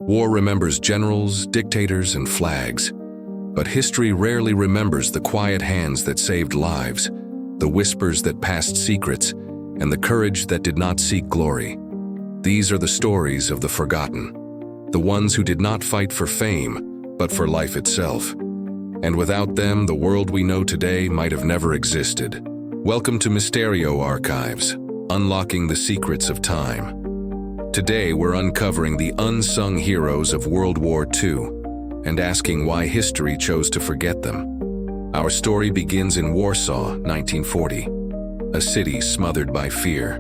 War remembers generals, dictators, and flags. But history rarely remembers the quiet hands that saved lives, the whispers that passed secrets, and the courage that did not seek glory. These are the stories of the forgotten, the ones who did not fight for fame, but for life itself. And without them, the world we know today might have never existed. Welcome to Misteryo Archives, unlocking the secrets of time. Today, we're uncovering the unsung heroes of World War II and asking why history chose to forget them. Our story begins in Warsaw, 1940, a city smothered by fear.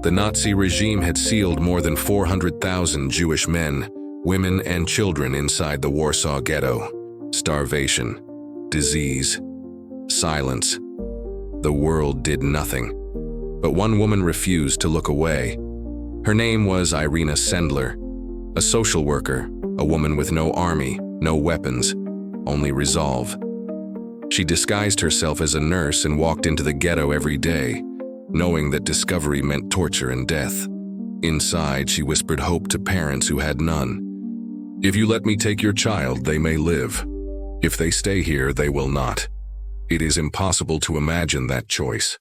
The Nazi regime had sealed more than 400,000 Jewish men, women, and children inside the Warsaw Ghetto. Starvation, disease, silence. The world did nothing. But one woman refused to look away. Her name was Irina Sendler, a social worker, a woman with no army, no weapons, only resolve. She disguised herself as a nurse and walked into the ghetto every day, knowing that discovery meant torture and death. Inside, she whispered hope to parents who had none. "If you let me take your child, they may live. If they stay here, they will not." It is impossible to imagine that choice.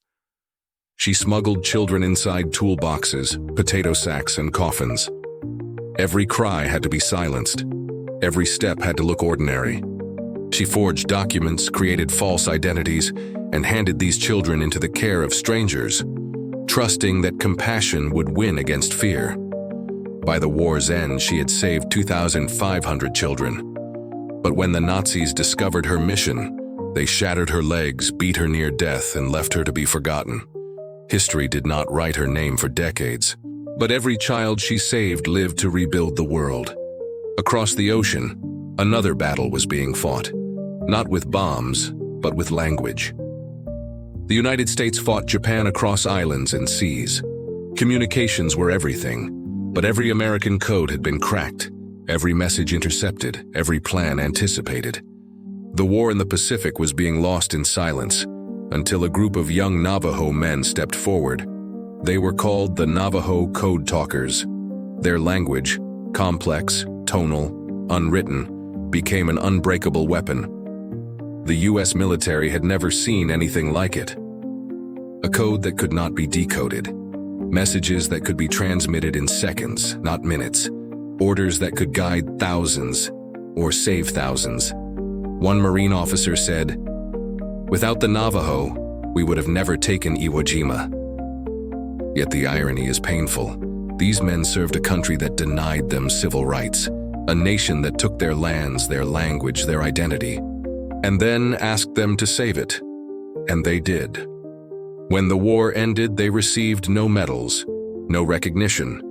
She smuggled children inside toolboxes, potato sacks, and coffins. Every cry had to be silenced. Every step had to look ordinary. She forged documents, created false identities, and handed these children into the care of strangers, trusting that compassion would win against fear. By the war's end, she had saved 2,500 children. But when the Nazis discovered her mission, they shattered her legs, beat her near death, and left her to be forgotten. History did not write her name for decades, but every child she saved lived to rebuild the world. Across the ocean, another battle was being fought, not with bombs, but with language. The United States fought Japan across islands and seas. Communications were everything, but every American code had been cracked, every message intercepted, every plan anticipated. The war in the Pacific was being lost in silence, until a group of young Navajo men stepped forward. They were called the Navajo Code Talkers. Their language, complex, tonal, unwritten, became an unbreakable weapon. The US military had never seen anything like it. A code that could not be decoded. Messages that could be transmitted in seconds, not minutes. Orders that could guide thousands, or save thousands. One Marine officer said, "Without the Navajo, we would have never taken Iwo Jima." Yet the irony is painful. These men served a country that denied them civil rights, a nation that took their lands, their language, their identity, and then asked them to save it. And they did. When the war ended, they received no medals, no recognition.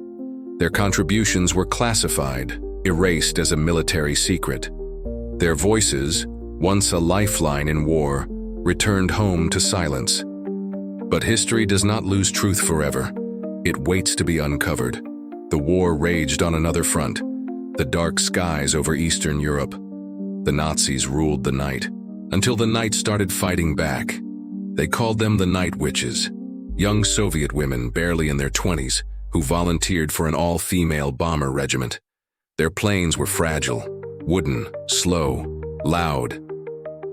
Their contributions were classified, erased as a military secret. Their voices, once a lifeline in war, returned home to silence. But history does not lose truth forever. It waits to be uncovered. The war raged on another front, the dark skies over Eastern Europe. The Nazis ruled the night, until the night started fighting back. They called them the Night Witches, young Soviet women barely in their 20s who volunteered for an all-female bomber regiment. Their planes were fragile, wooden, slow, loud,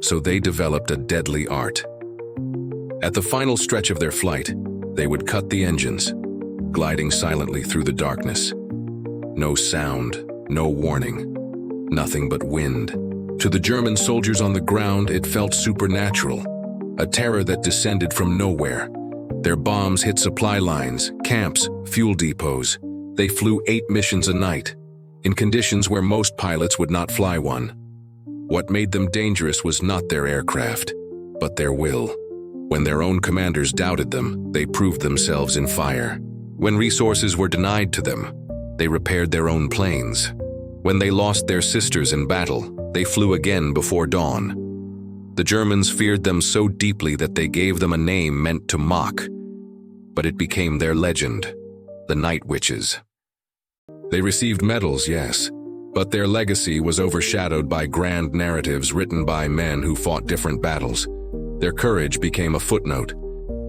so they developed a deadly art. At the final stretch of their flight, they would cut the engines, gliding silently through the darkness. No sound, no warning, nothing but wind. To the German soldiers on the ground, it felt supernatural, a terror that descended from nowhere. Their bombs hit supply lines, camps, fuel depots. They flew 8 missions a night, in conditions where most pilots would not fly one. What made them dangerous was not their aircraft, but their will. When their own commanders doubted them, they proved themselves in fire. When resources were denied to them, they repaired their own planes. When they lost their sisters in battle, they flew again before dawn. The Germans feared them so deeply that they gave them a name meant to mock. But it became their legend, the Night Witches. They received medals, yes, but their legacy was overshadowed by grand narratives written by men who fought different battles. Their courage became a footnote.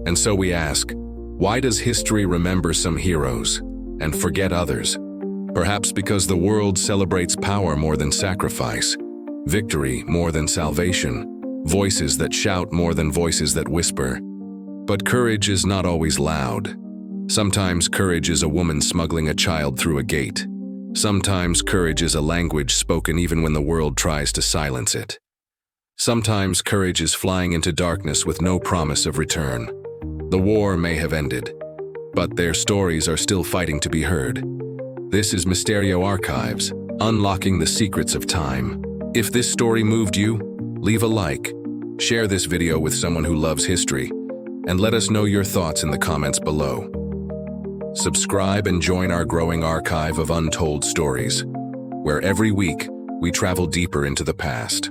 And so we ask, why does history remember some heroes and forget others? Perhaps because the world celebrates power more than sacrifice, victory more than salvation, voices that shout more than voices that whisper. But courage is not always loud. Sometimes courage is a woman smuggling a child through a gate. Sometimes courage is a language spoken even when the world tries to silence it. Sometimes courage is flying into darkness with no promise of return. The war may have ended, but their stories are still fighting to be heard. This is Misteryo Archives, unlocking the secrets of time. If this story moved you, leave a like, share this video with someone who loves history, and let us know your thoughts in the comments below. Subscribe and join our growing archive of untold stories, where every week we travel deeper into the past.